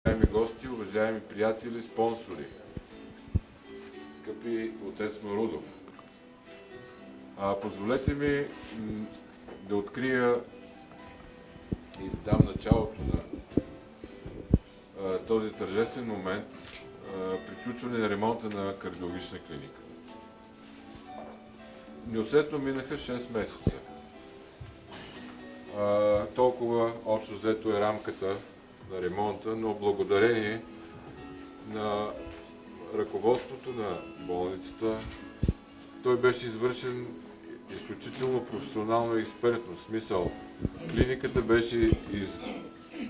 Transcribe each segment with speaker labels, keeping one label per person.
Speaker 1: Уважаеми гости, уважаеми приятели, спонсори, скъпи отец Марудов, позволете ми да открия и да дам началото на този тържествен момент, приключване на ремонта на кардиологична клиника. Неусетно минаха 6 месеца. Толкова общо взето е рамката на ремонта, но благодарение на ръководството на болницата, той беше извършен изключително професионално и експертно. В смисъл, клиниката беше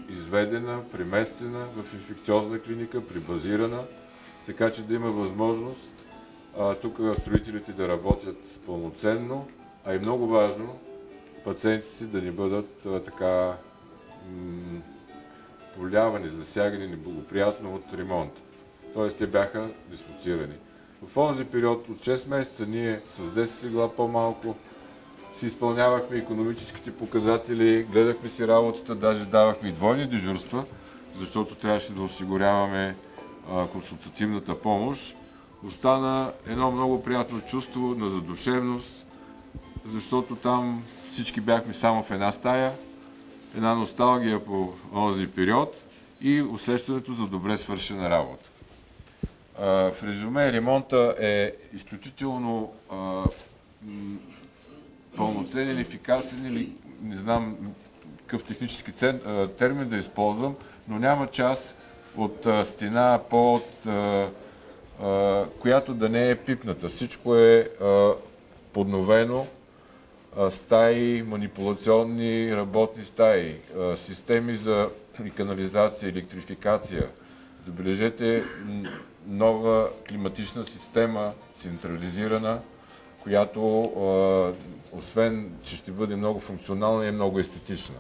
Speaker 1: изведена, преместена в инфекциозна клиника, прибазирана, така че да има възможност тук строителите да работят пълноценно, а и много важно, пациентите да не бъдат така повлиявани, засягани неблагоприятно от ремонта. Тоест те бяха дислоцирани. В този период от 6 месеца ние с 10 легла по-малко си изпълнявахме икономическите показатели, гледахме си работата, даже давахме и двойни дежурства, защото трябваше да осигуряваме консултативната помощ. Остана едно много приятно чувство на задушевност, защото там всички бяхме само в една стая, една носталгия по този период и усещането за добре свършена работа. В резюме, ремонта е изключително пълноценен, ефикасен или не знам какъв технически термин да използвам, но няма част от стена, под която да не е пипната. Всичко е подновено. Стаи, манипулационни работни стаи, системи за канализация, електрификация. Забележете, нова климатична система, централизирана, която освен, че ще бъде много функционална, е много естетична.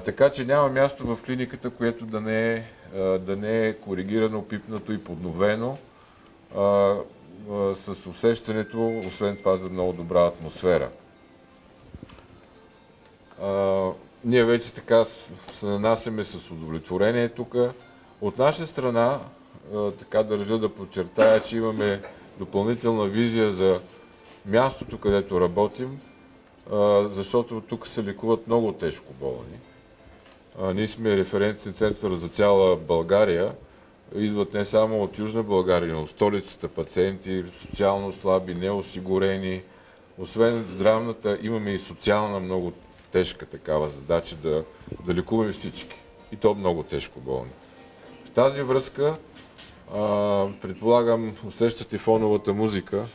Speaker 1: Така че няма място в клиниката, което да не е коригирано, пипнато и подновено, с усещането, освен това, за много добра атмосфера. Ние вече така се нанасяме с удовлетворение тук. От наша страна, така държа да подчертая, че имаме допълнителна визия за мястото, където работим, защото тук се лекуват много тежко болни. Ние сме референтен център за цяла България. Идват не само от Южна България, но от столицата пациенти, социално слаби, неосигурени. Освен здравната, имаме и социална много тежка такава задача да лекуваме всички. И то много тежко болни. В тази връзка, предполагам, усещате фоновата музика.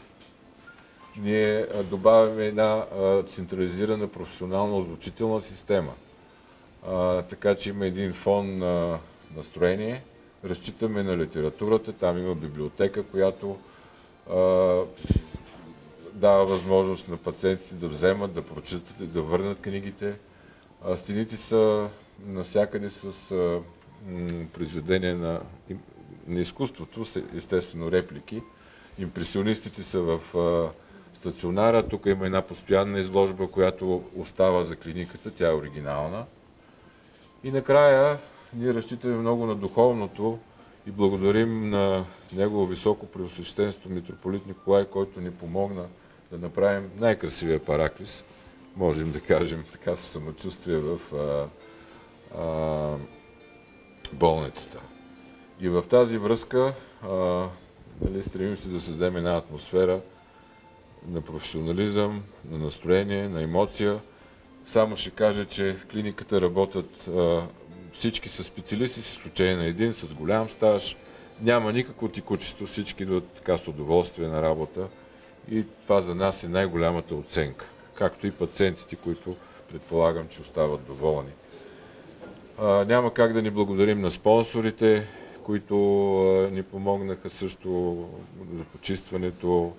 Speaker 1: Ние добавяме една централизирана професионална озвучителна система. Така че има един фон на настроение. Разчитаме на литературата, там има библиотека, която дава възможност на пациентите да вземат, да прочитат и да върнат книгите. Стените са навсякъде с произведения на изкуството, естествено реплики. Импресионистите са в стационара, тук има една постоянна изложба, която остава за клиниката, тя е оригинална. И накрая ние разчитаме много на духовното и благодарим на Негово високо преосвещенство митрополит Николай, който ни помогна да направим най-красивия параклис, можем да кажем така със самочувствие в болницата. И в тази връзка стремим се да създадем една атмосфера на професионализъм, на настроение, на емоция. Само ще кажа, че в клиниката работят всички са специалисти, с изключение на един, с голям стаж. Няма никакво текучество, всички идват така с удоволствие на работа и това за нас е най-голямата оценка, както и пациентите, които предполагам, че остават доволни. Няма как да ни благодарим на спонсорите, които ни помогнаха също за почистването.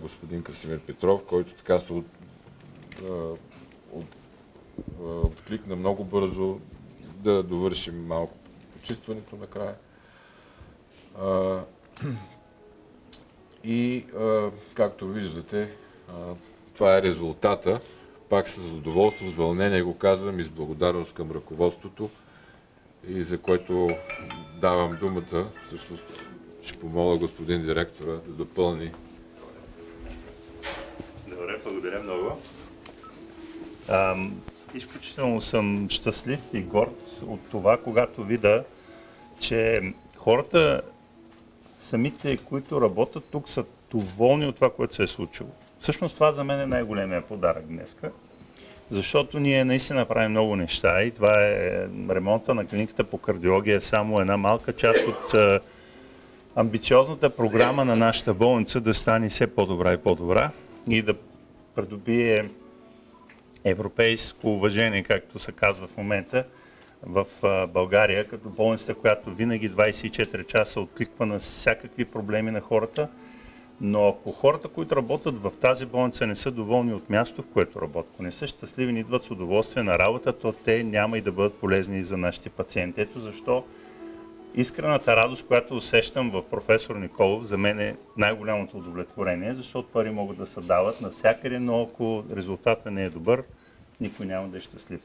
Speaker 1: Господин Красимир Петров, който така се откликна много бързо да довършим малко почистването накрая. И както виждате, това е резултата. Пак с задоволство, с вълнение го казвам и с благодарност към ръководството. и за което давам думата. Всъщност ще помоля господин директора да допълни.
Speaker 2: Добре, благодаря много. Изключително съм щастлив и горд от това, когато видя, че хората, самите, които работят тук, са доволни от това, което се е случило. Всъщност това за мен е най-големия подарък днеска, защото ние наистина правим много неща и това е ремонта на клиниката по кардиология е само една малка част от амбициозната програма на нашата болница да стане все по-добра и по-добра и да придобие европейско уважение, както се казва в момента, в България, като болницата, която винаги 24 часа откликва на всякакви проблеми на хората. Но ако хората, които работят в тази болница, не са доволни от място, в което работят, ако не са щастливи, не идват с удоволствие на работа, то те няма и да бъдат полезни за нашите пациенти. Ето защо искрената радост, която усещам в професор Николов, за мен е най-голямото удовлетворение, защото пари могат да се дават навсякъде, но ако резултатът не е добър, никой няма да е щастлив.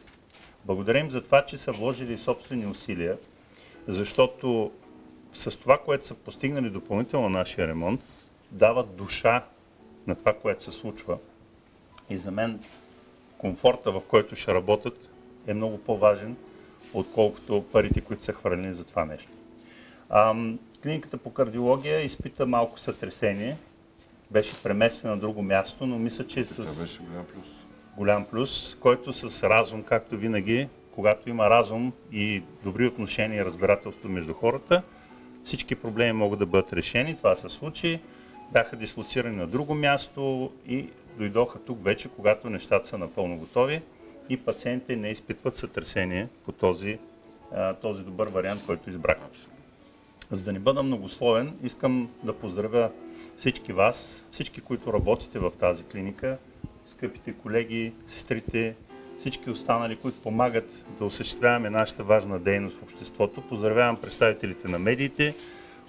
Speaker 2: Благодарим за това, че са вложили собствени усилия, защото с това, което са постигнали допълнително нашия ремонт, дават душа на това, което се случва. И за мен комфорта, в който ще работят, е много по-важен, отколкото парите, които са хвърлени за това нещо. Клиниката по кардиология изпита малко сътресение. Беше преместена на друго място, но мисля, че
Speaker 1: Това беше голям плюс.
Speaker 2: Голям плюс, който с разум, както винаги, когато има разум и добри отношения и разбирателство между хората, всички проблеми могат да бъдат решени. Това се случи. Бяха дислоцирани на друго място и дойдоха тук вече, когато нещата са напълно готови и пациентите не изпитват сътресение по този добър вариант, който избрах. За да не бъда многословен, искам да поздравя всички вас, всички, които работите в тази клиника, скъпите колеги, сестрите, всички останали, които помагат да осъществяваме нашата важна дейност в обществото. Поздравявам представителите на медиите,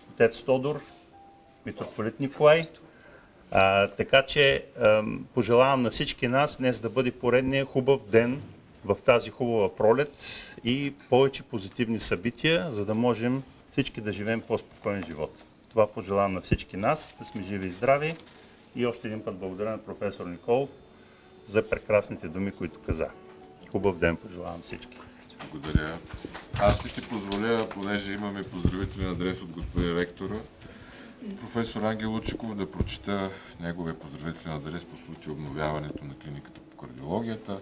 Speaker 2: отец Тодор, митрополит Николай. Така че пожелавам на всички нас днес да бъде поредния хубав ден в тази хубава пролет и повече позитивни събития, за да можем всички да живеем по-спокоен живот. Това пожелавам на всички нас, да сме живи и здрави и още един път благодаря на професор Николов за прекрасните думи, които каза. Хубав ден пожелавам всички.
Speaker 1: Благодаря. Аз ще си позволя, понеже имаме поздравителен адрес от господин ректора, професор Ангел Лучиков да прочита неговия поздравителен адрес по случай обновяването на клиниката по кардиологията.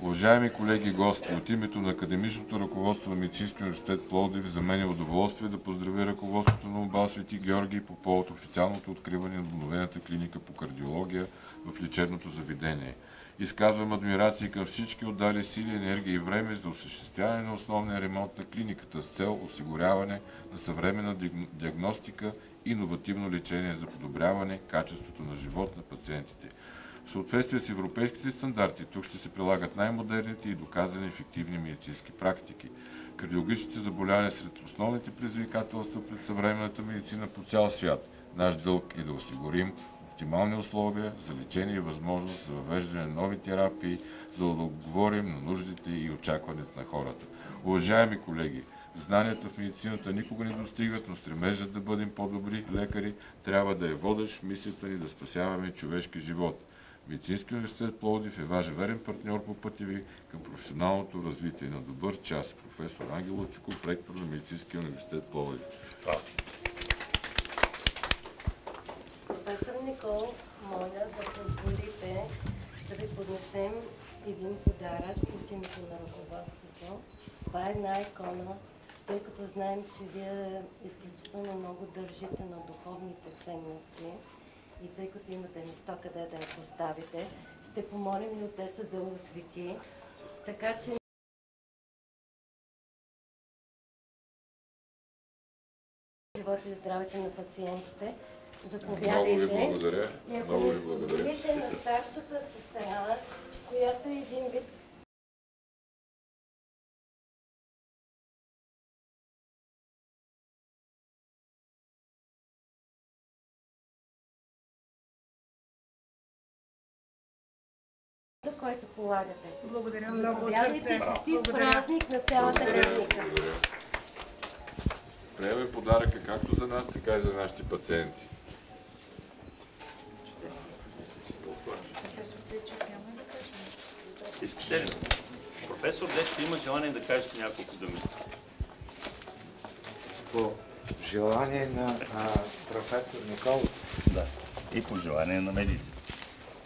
Speaker 1: Уважаеми колеги и гости, от името на академичното ръководство на Медицинския университет Пловдив, за мен е удоволствие да поздравя ръководството на УМБАЛ Свети Георги по повод официалното откриване на обновената клиника по кардиология в лечебното заведение. Изказвам адмирации към всички отдали сили, енергия и време за осъществяване на основния ремонт на клиниката с цел осигуряване на съвременна диагностика и иновативно лечение за подобряване качеството на живот на пациентите. В съответствие с европейските стандарти, тук ще се прилагат най-модерните и доказани ефективни медицински практики. Кардиологичните заболявания сред основните предизвикателства пред съвременната медицина по цял свят. Наш дълг е да осигурим оптимални условия за лечение и възможност за въвеждане на нови терапии, за да отговорим на нуждите и очакването на хората. Уважаеми колеги, знанията в медицината никога не достигат, но стремежът да бъдем по-добри лекари трябва да е водещ в мисията ни да спасяваме човешки живот. Медицински университет Пловдив е ваш верен партньор по пътя ви към професионалното развитие. На добър час, професор Ангел Лучиков, ректор на Медицинския университет Пловдив.
Speaker 3: Професор Николов, моля да позволите да ви поднесем един подарък от името на ръководството. Това е една икона, тъй като знаем, че вие изключително много държите на духовните ценности и тъй като имате место къде да я поставите, ще помолим и отеца да освети, така че живота и здравето на пациентите. Заповядайте.
Speaker 1: Много ви благодаря.
Speaker 3: И ако ми позволите на старшата сестра, която е един вид който полагате.
Speaker 4: Благодаря много от
Speaker 3: Вярвайте,
Speaker 4: сърце.
Speaker 3: честит празник на цялата клиника.
Speaker 1: Приеме подаръка както за нас, така и за нашите пациенти.
Speaker 2: Искате ли? Професор Лешки има желание да кажете няколко думи.
Speaker 5: По желание на професор Николов.
Speaker 2: Да. И по желание на медиите.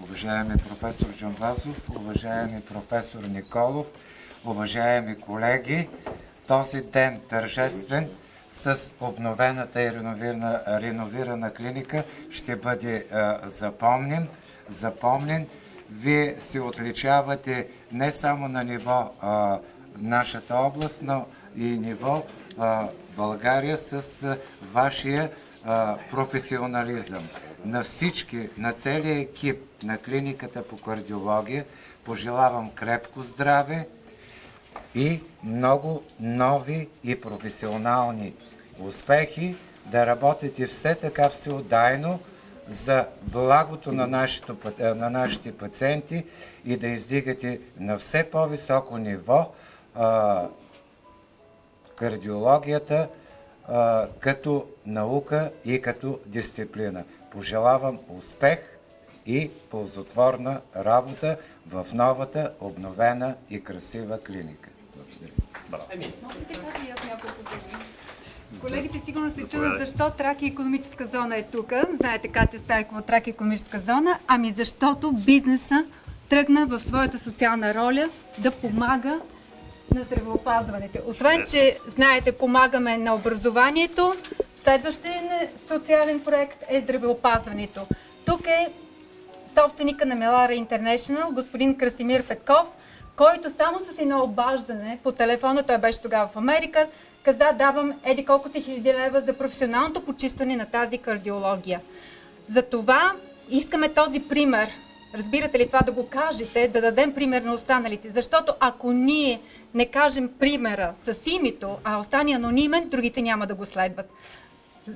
Speaker 5: Уважаеми професор Джамбазов, уважаеми професор Николов, уважаеми колеги, този ден тържествен с обновената и реновирана клиника ще бъде запомнен. Вие се отличавате не само на ниво нашата област, но и ниво България с вашия професионализъм. На всички, на целия екип на клиниката по кардиология пожелавам крепко здраве и много нови и професионални успехи, да работите все така всеотдайно за благото на нашите пациенти и да издигате на все по-високо ниво кардиологията като наука и като дисциплина. Пожелавам успех и ползотворна работа в новата, обновена и красива клиника. Благодаря.
Speaker 4: Колегите сигурно се чудят защо Тракия икономическа зона е тук. Знаете Катя Стайкова, Тракия икономическа зона. Ами защото бизнеса тръгна в своята социална роля да помага на здравеопазването. Освен, че, знаете, помагаме на образованието, следващия социален проект е здравеопазването. Тук е собственика на Мелара International, господин Красимир Петков, който само с едно обаждане по телефона, той беше тогава в Америка, каза, давам еди колко си хиляди лева за професионалното почистване на тази кардиология. Затова искаме този пример, разбирате ли това, да го кажете, да дадем пример на останалите, защото ако ние не кажем примера с името, а остане анонимен, другите няма да го следват.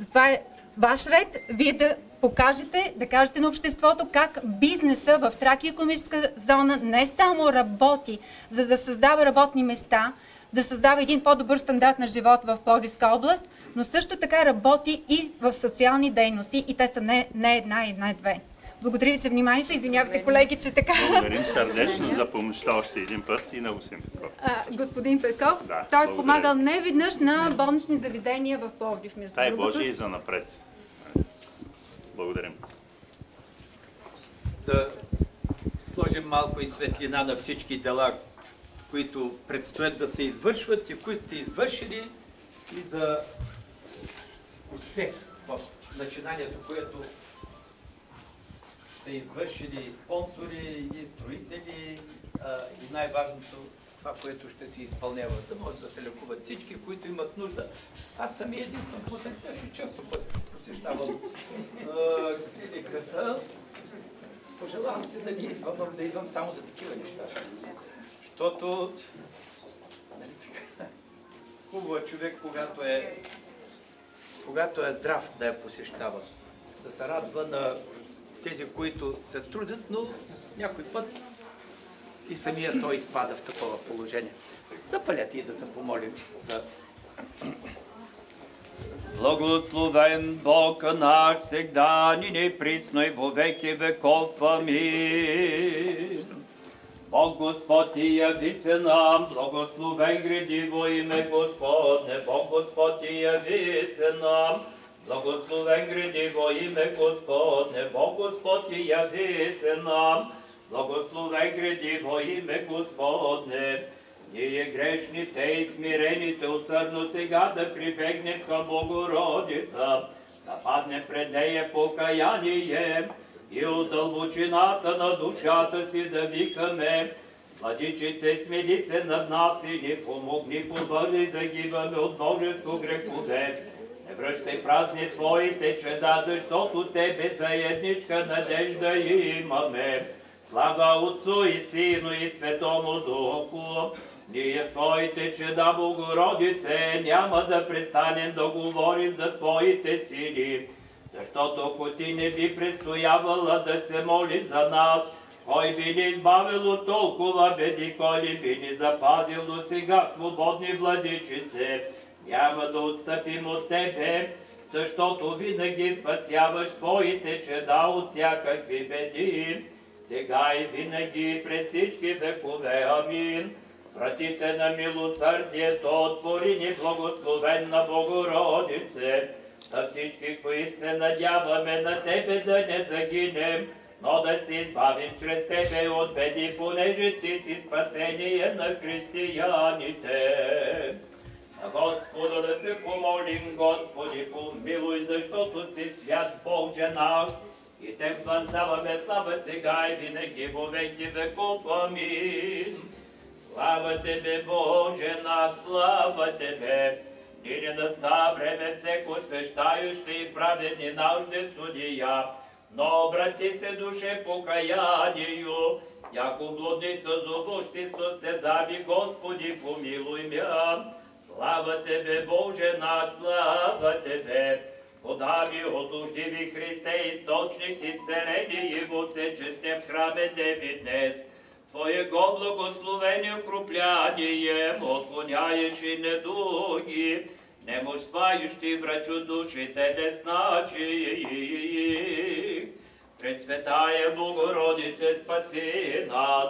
Speaker 4: Това е ваш ред, вие да покажете, да кажете на обществото как бизнеса в Тракия икономическа зона не само работи, за да създава работни места, да създава един по-добър стандарт на живот в Пловдивска област, но също така работи и в социални дейности и те са не една и две. Благодаря ви за вниманието. Извинявайте, колеги, че така...
Speaker 2: Благодарим сърдечно за помощта още един път и на господин Петков.
Speaker 4: Господин Петков,
Speaker 2: да,
Speaker 4: той е помагал не веднъж на болнични заведения в Пловдив.
Speaker 2: Дай Боже и за напред. Благодарим.
Speaker 6: Да сложим малко и светлина на всички дела, които предстоят да се извършват и които сте извършили, и за успех в начинанието, което сте извършили спонсори и строители, и най-важното това, което ще се изпълнява, да може да се лекуват всички, които имат нужда. Аз самия един съм посещавал и често посещавам клиниката. Пожелавам се да идвам само за такива неща. Защото хубаво е човек, когато е здрав, да я посещава. Да се радва на тези, които се трудят, но някой път и самия той изпада в такова положение. Запалете и да се помолим за...
Speaker 7: Благословен Бог наш, всегда ни неприсно и во веки веков. Амин. Бог Господ и яви се нам, благословен гради во име Господне. Бог Господ и яви се нам, благословен гради во име Господне. Бог Господ и яви се нам, благословен гради во име Господне. Ние грешните и смирените от сърно сега да прибегнем към Богородица, да падне пред нея покаяние и от дълбочината на душата си да викаме: Владичице, смили се над нас и ни помогни, побързи, загиваме от множество грехове. Не връщай празни Твоите чеда, защото Тебе заедничка надежда имаме. Слава Отцу и Сину и Светому Духу. Ние Твоите чеда, Богородице, няма да престанем да говорим за Твоите сили, защото ако Ти не би престоявала да се моли за нас, Кой би ни избавил от толкова беди, кой ли би ни запазил до сега, свободни владичице? Няма да отстъпим от Тебе, защото винаги спасяваш Твоите чеда от всякакви беди. Сега и винаги през всички векове. Амин. Вратите на милосърдието отвори ни, благословенна Богородице. Да всички, които се надяваме на Тебе, да не загинем, но да се избавим чрез Тебе от беди, понеже Ти си спасение на християните. На Господа да се помолим, Господи, помилуй, защото си свят Боже наш, и Те въздаваме слава сега и винаги во веки веков. Амин. Слава Тебе, Боже наш, слава Тебе! Нине наста време всеко свещающи и праведни нужди судия, но обрати се душе покаянию, яко блудница зовущи състезави, Господи, помилуй мя. Слава Тебе, Боже наш, слава Тебе! Подави от уждиви Христе, източник изцеление и воце, честем храме Тебе днес. Твоего благословение укропляние, отклоняешь и недуги, немощствающи врачу душите десначи. Пресвятая Богородице, спаси нас,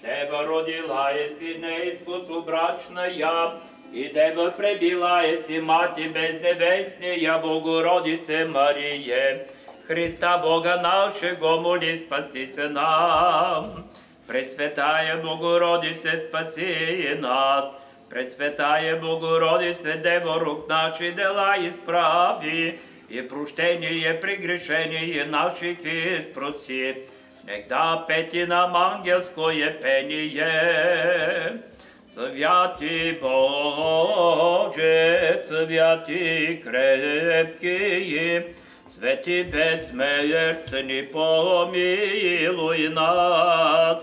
Speaker 7: Дева родила е си неизкусобрачная, и Дева пребила е си Мати безнебесния, Богородице Марие. Христа Бога нашего моли, спаси се нам. Пресвятая Богородице, спаси нас. Пресвятая Богородице, Дево, рук наши дела изправи, и прощение прегрешение наших изпроси. Негда пети нам ангелское пение. Святи Боже, святи крепкие, свети безсмертни, помилуй нас.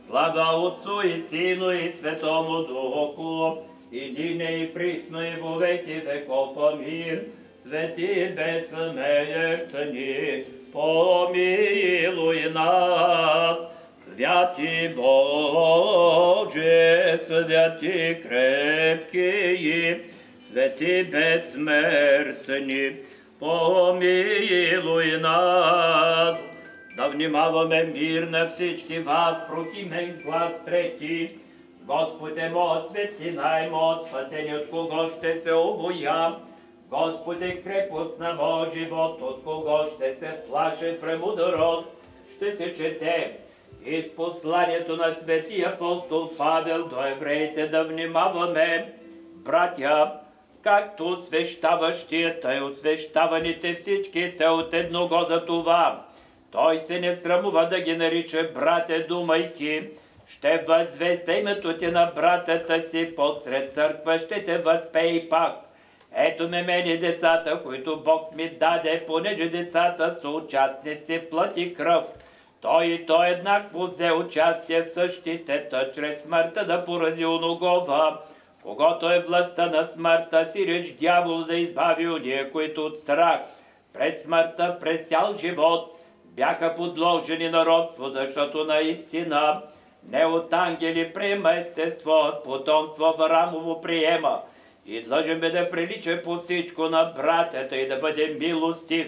Speaker 7: Слава Отцу и Сину и Святому Духу, и нине и присно и во веки веков. Амин. Свети безсмертни, помилуй нас. Святи Боже, святи крепкие, свети безсмертни, помилуй нас. Да внимаваме мир на всички вас, прохимен глас трети. Господе мой, светлина и мой, спасение от кого ще се обоя. Господи, крепост на мой живот, от кого ще се плаше премудрост, ще се чете. Из посланието на светия апостол Павел до евреите да внимаваме, братя, както освещаващия, тъй освещаваните всички се от едного за това. Той се не срамува да ги нарича братя, думайки, ще възвеста името ти на братята си, посред църква ще те възпее пак. Ето ме мене децата, които Бог ми даде, понеже децата са участници в плът и кръв. Той и той еднакво взе участие в същите, чрез смъртта да порази оногова, когато е властта на смъртта, си реч дявол да избави ония, които от страх пред смъртта през цял живот бяха подложени на робство, защото наистина не от ангели приема естество, от потомство Авраамово приема. И длъжен бе да прилича по всичко на братята и да бъде милостив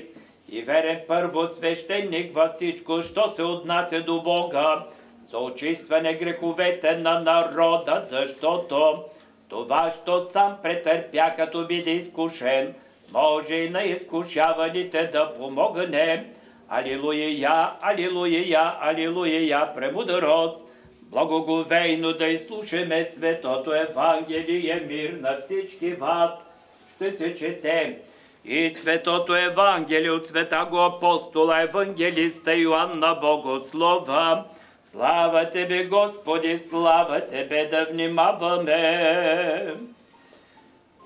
Speaker 7: и верен първосвещеник във всичко, що се отнася до Бога, за очистване греховете на народа, защото това, що сам претърпя, като биде изкушен, може и на изкушаваните да помогне. Алилуя, алилуя, алилуя, премудрост. Благоговейно да изслушаме светото Евангелие, мир на всички вас. Ще се четем и светото Евангелие от святаго апостола евангелиста Йоанна Богослова. Слава Тебе, Господи, слава Тебе, да внимаваме.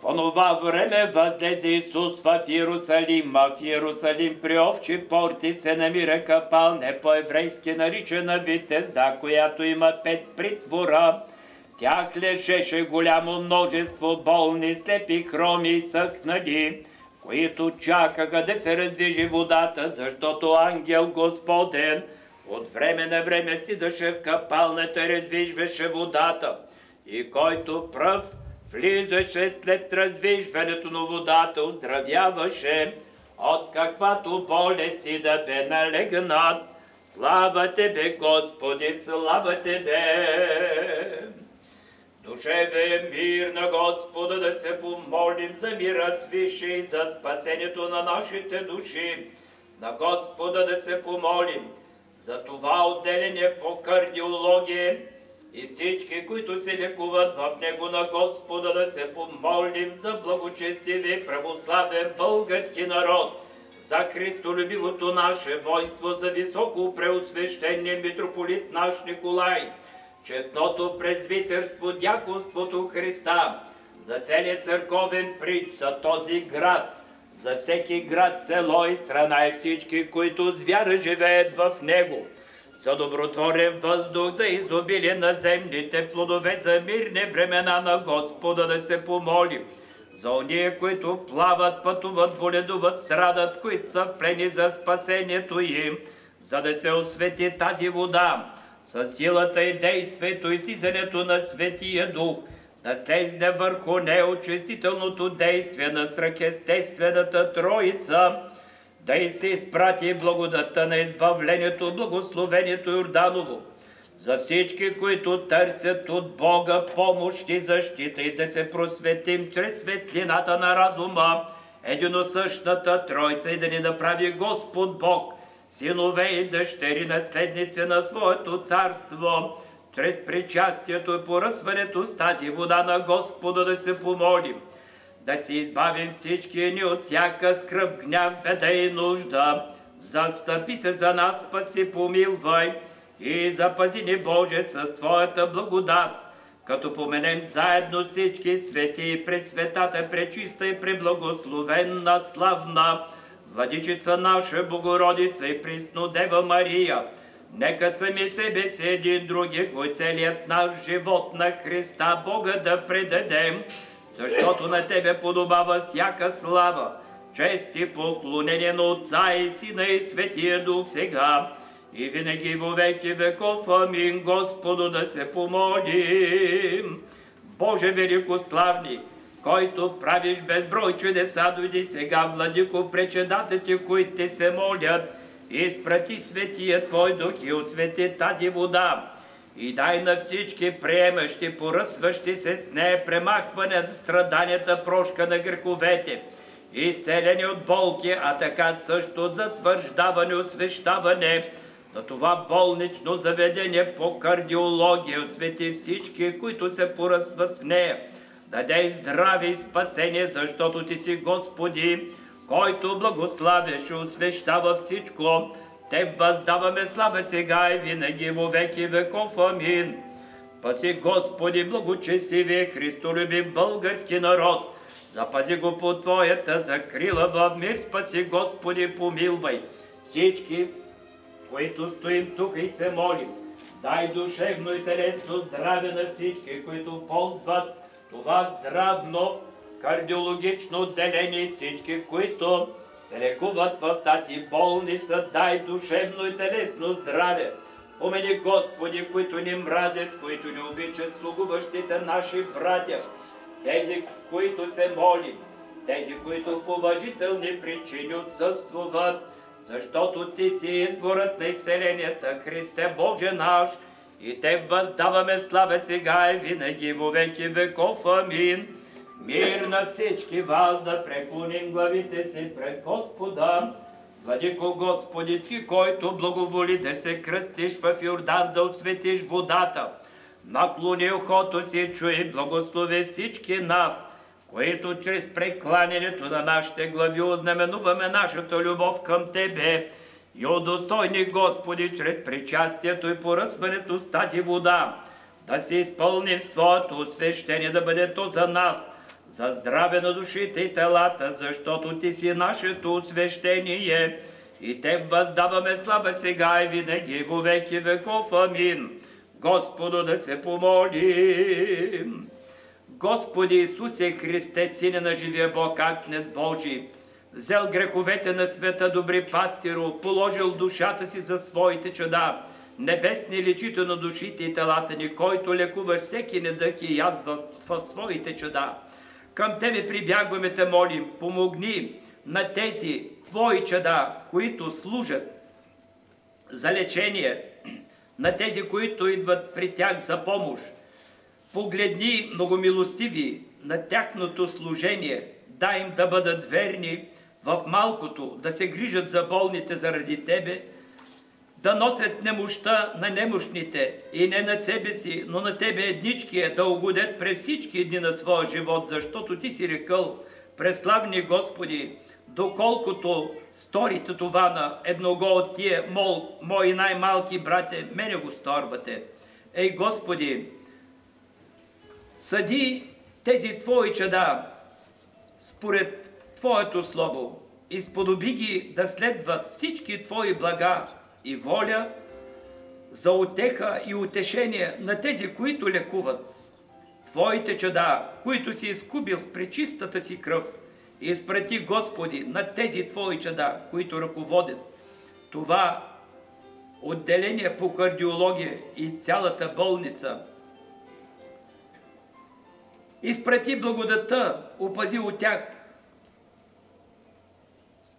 Speaker 7: В онова време възлезе Исус в Иерусалим, а в Иерусалим при овчи порти се намира капалня, по-еврейски наричана Витезда, която има 5 притвора. В тях лежеше голямо множество болни, слепи, хроми и съхнали, които чакаха да се раздвижи водата, защото ангел Господен от време на време сидаше в капалната, раздвижваше водата, и който пръв влизаше след раздвижването на водата, оздравяваше от каквато болест си да бе налегнат. Слава Тебе, Господи, слава Тебе! Душевен мир на Господа, да се помолим за мира свише и за спасението на нашите души. На Господа да се помолим за това отделение по кардиология и всички, които се лекуват в него, на Господа да се помолим за благочестиви православен български народ, за христолюбивото наше войство, за високо преосвещение митрополит наш Николай, честното презвитерство, дяконството Христа, за целият църковен прич, за този град, за всеки град, село и страна и всички, които с вяра живеят в него, за добротворен въздух, за изобилие на земните плодове, за мирни времена на Господа да се помолим, за ония, които плават, пътуват, боледуват, страдат, които са в плени, за спасението им, за да се освети тази вода, със силата и действието и стизането на Светия Дух, да слезне върху нея очистителното действие на свръхестествената Троица, да й се изпрати благодата на избавлението, благословението Йорданово, за всички, които търсят от Бога помощ и защита, и да се просветим чрез светлината на разума, единосъщната Тройца, и да ни направи Господ Бог, синове и дъщери, наследници на своето царство, чрез причастието и поръсването с тази вода на Господа да се помолим, да се избавим всички ни от всяка скръб, гняв, беда и нужда. Застъпи се за нас, спаси, помилвай и запази ни, Боже, с Твоята благодат, като поменем заедно всички свети и пресветата, пречиста и преблагословенна, славна Владичица наша, Богородица и Преснодева Мария. Нека сами себе си един други, кой целият наш живот на Христа Бога да предадем, защото на Тебе подобава всяка слава, чест и поклонение на Отца и Сина и Светия Дух сега и винаги во веки веков. Амин. Господу да се помолим. Боже великославни, който правиш безброй чудеса, дойди сега, Владико, пречедатите, които те се молят, изпрати Светия Твой Дух и отсвети тази вода, и дай на всички приемащи, поръсващи се с нея, премахване на страданията, прошка на греховете, изцелени от болки, а така също затвърждаване, освещаване на това болнично заведение по кардиология. Отсвети всички, които се поръсват в нея. Даде здраве и спасение, защото Ти си Господи, който благославяш и освещава всичко. Те въздаваме слава сега и винаги во веки веков. Амин. Спаси, Господи, благочестивия, христолюбив български народ. Запази го по Твоята закрила в мир. Спаси, Господи, помилвай всички, които стоим тук и се молим. Дай душевно и телесно здраве на всички, които ползват това здравно кардиологично отделение, всички, които се лекуват в тази болница. Дай душевно и телесно здраве. Помени, Господи, които ни мразят, които ни обичат, слугуващите наши братя, тези, които се молим, тези, които по уважителни причини отсъствуват, защото Ти си изворът на изцеленията, Христе Боже наш, и Те въздаваме слава сега и винаги во веки веков. Амин. Мир на всички вас, да преклоним главите си пред Господа. Владико Господи, Ти, който благоволи да се кръстиш в Йордан, да осветиш водата, наклони ухото си, чуй, благослови всички нас, които чрез прекланянето на нашите глави ознаменуваме нашата любов към Тебе, и удостойни, Господи, чрез причастието и поръсването с тази вода, да се изпълним с Твоето освещение, да бъде то за нас, за здраве на душите и телата, защото Ти си нашето освещение, и Те въздаваме слава сега и винаги во веки веков. Амин. Господу да се помолим. Господи Исусе Христе, Сине на живия Бог, Агнец Божий, взел греховете на света, добри пастиро, положил душата си за своите чада, небесни лечител на душите и телата ни, който лекуваш всеки недък и язва в своите чада. Към Тебе прибягваме, те молим, помогни на тези Твои чада, които служат за лечение, на тези, които идват при тях за помощ. Погледни, многомилостиви, на тяхното служение, дай им да бъдат верни в малкото, да се грижат за болните заради Тебе, да носят немощта на немощните и не на себе си, но на Тебе едничкия, да угодят през всички дни на своя живот, защото Ти си рекъл, преславни Господи, доколкото сторите това на едного от тия мои най-малки брате, мене го сторвате. Ей, Господи, съди тези Твои чада според Твоето Слово и сподоби ги да следват всички Твои блага и воля за утеха и утешение на тези, които лекуват. Твоите чада, които си изкупил в пречистата си кръв, изпрати, Господи, на тези Твои чада, които ръководят това отделение по кардиология и цялата болница. Изпрати благодата, опази от тях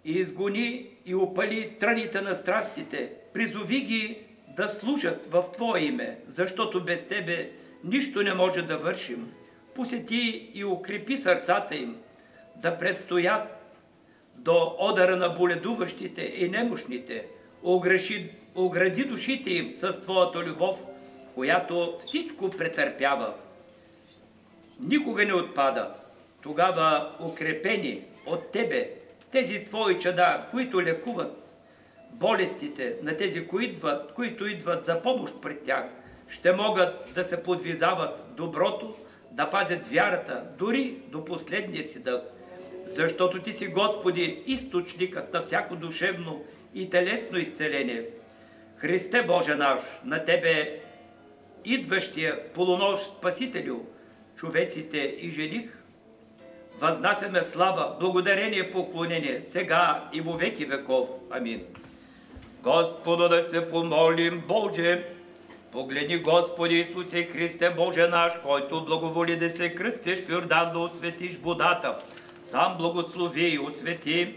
Speaker 7: и изгони и опали тръните на страстите. Призови ги да служат в Твое име, защото без Тебе нищо не може да вършим. Посети и укрепи сърцата им, да предстоят до одъра на боледуващите и немощните. Огради душите им с Твоята любов, която всичко претърпява. Никога не отпада. Тогава укрепени от Тебе, тези Твои чада, които лекуват болестите на тези, които идват за помощ пред тях, ще могат да се подвизават доброто, да пазят вярата, дори до последния си дъх. Защото Ти си, Господи, източникът на всяко душевно и телесно изцеление. Христе Боже наш, на Тебе, идващия в полунощ Спасителю, човеците и жених, възнасяме слава, благодарение, поклонение, сега и во веки веков. Амин. Господу да се помолим, Боже, погледни, Господи Исусе Христе, Боже наш, който благоволи да се кръстиш в Йордан, да осветиш водата. Сам благослови и освети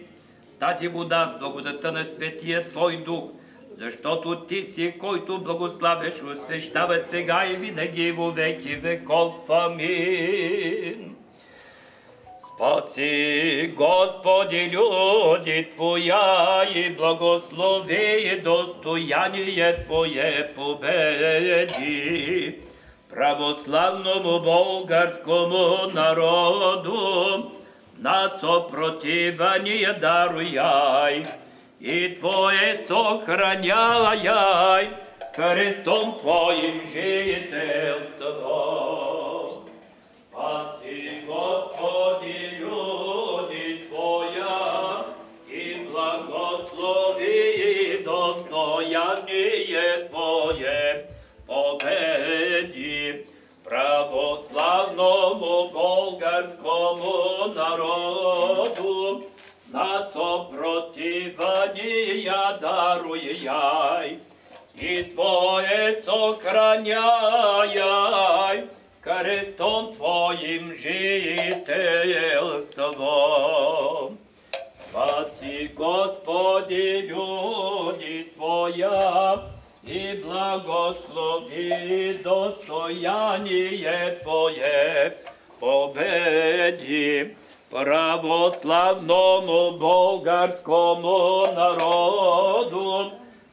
Speaker 7: тази вода с благодата на Светия Твой Дух, защото Ти си, който благославяш, освещава сега и винаги во веки веков. Амин. Спаси, Господи, люди Твоя и благослови достояние Твое победи. Православному българскому народу над сопротивание даруяй и Твоец охраняй крестом Твоим жительство. Спаси, Господи, люди Твоя и благослови достояние Твое победи. Православному българскому народу над сопротивания даруяй и Твоец охраняй крестом Твоим жительство. Спаси, Господи, люди Твоя и благослови достояние Твое победи. Православному българскому народу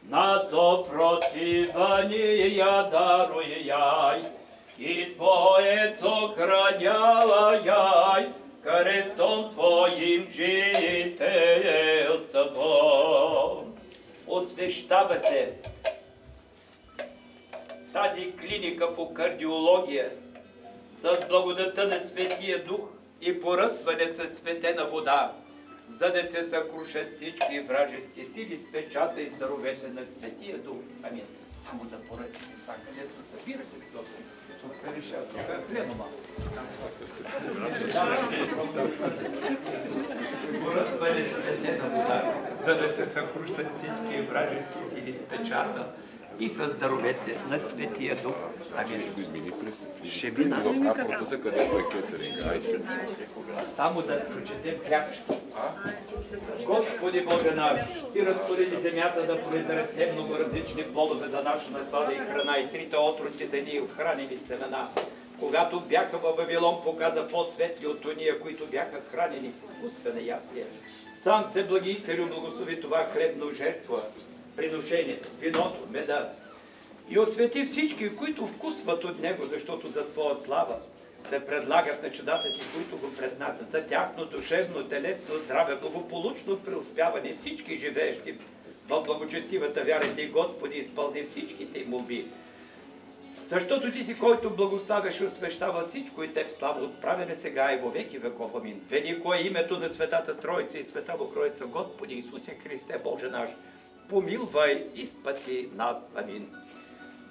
Speaker 7: над сопротивания даруяй и Твоец охраняй крестом Твоим жительство. Освещава се тази клиника по кардиология с благодата на Светия Дух и поръсване със светена вода, за да се съкрушат всички вражески сили с печата и съровете на Светия Дух. Амин. Само да поръсваме това, където се събирате, защото тук се решава. Тук е пленума. Поръсване
Speaker 6: бъде светена вода, за да се съкрушат всички вражески сили с печата и с даровете на Светия Дух. Амин. Ще мина.
Speaker 1: В апортата, където е кетеринга.
Speaker 6: Само да прочетем хлябчето. Господи Боже наш, Ти разпореди земята да произрасте много различни плодове за наша наслада и храна, и трите отроци да ни хранили семена. Когато бяха във Вавилон, показа по-светли от ония, които бяха хранени с изкуствена ястия. Сам се благи, Царю, благослови това хлебно жертва, приношението, виното, меда. И освети всички, които вкусват от него, защото за Твоя слава се предлагат на чудата Ти, които го преднасят, за тяхно душевно, телесно здраве, благополучно преуспяване, всички живеещи в благочестивата вяра Ти, Господи, изпълни всичките им молби. Защото Ти си, който благославяш и освещава всичко и Теб слава отправяме сега и во веки веков. Амин. Велико е името на Светата Троица и Света Богородица, Господи Исусе Христе, Боже наш, помилвай и спаси нас. Амин.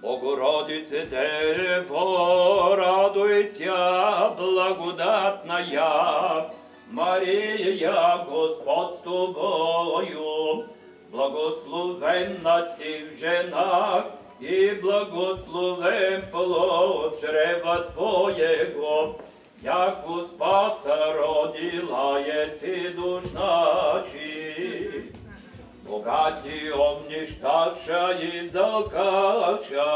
Speaker 6: Богородице Дево, радуйся, благодатная, Мария, Господь с Тобою, благословенна Ти в женах, и благословен плод чрева Твоего, яко спаса родила Еци душ наши. Богати обнищавша и залкавша,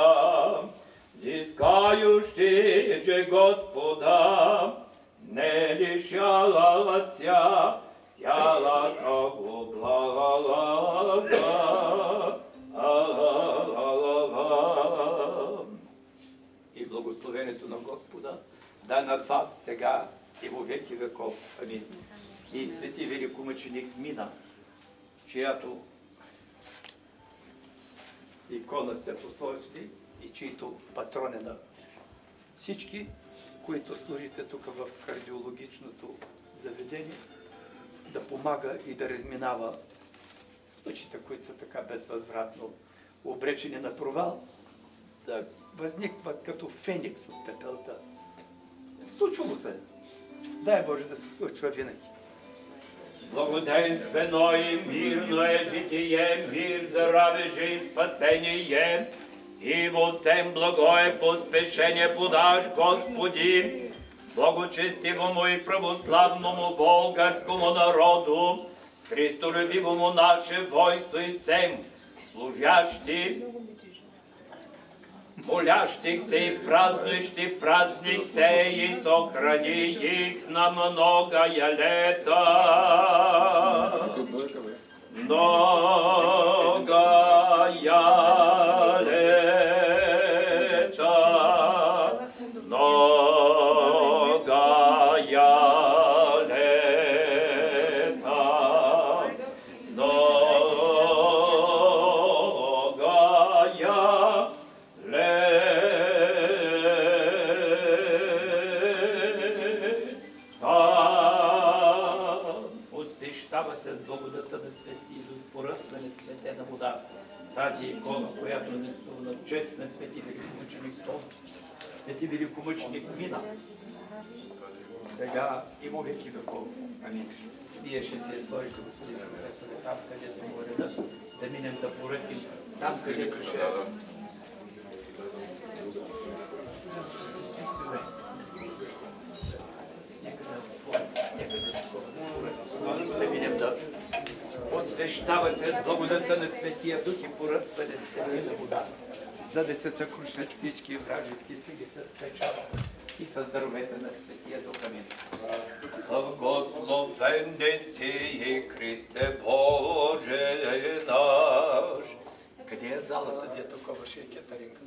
Speaker 6: искающи же Господа, не лишала Отца, тяла Того блага. И благословението на Господа да над вас сега и во веки веков. Амин. И свети великомъченик Мина, чиято икона сте посложили и чието патрон е на всички, които служите тук в кардиологичното заведение, да помага и да разминава случаите, които са така безвъзвратно обречени на провал, да възникват като феникс от пепелта. Случвало се. Дай Боже да се случва винаги.
Speaker 7: Благоденствено и мирно е житие, мир, здраве, жизнь, спасение, и во всем благо е поспешение подаш, Господи, благочестивому и православному българскому народу, христолюбивому наше войство и всем служащи, молящих се и празднующих празник сей, и сохрани их на многая лета. Многая лета. Многая лета.
Speaker 6: С благодата на свети, поръсване светена вода. Тази икона, която е нарисувана в чест на свети великомъченик Том, свети великомъченик Мина, сега и во веки веков. Амин. Вие ще се сложите, господин професор, там където му реда, да минем да поръсим, там където ще да видим да освещават се благодата на Светия Дух и поръсване светена вода, за да се съкрушат всички вражески сили с печата и с даровете на Светия Дух. Амин. Благословен си, Христе Боже наш. Къде е залата, де такова ще е кетаринг?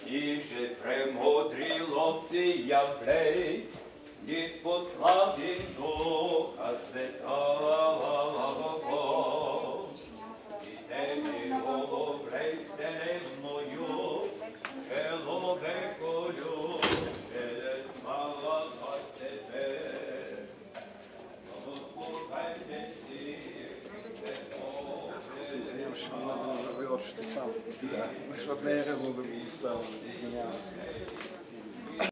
Speaker 6: И же премудри ловци явлей, и послави Духа Святого, и теми обрей вселенную, человекою, через слава Тебе. Благословен си, Христе Боже.
Speaker 8: Аз се извинявам, ще мога да направя още само. Защото не е редно да го оставам. Извинявам се.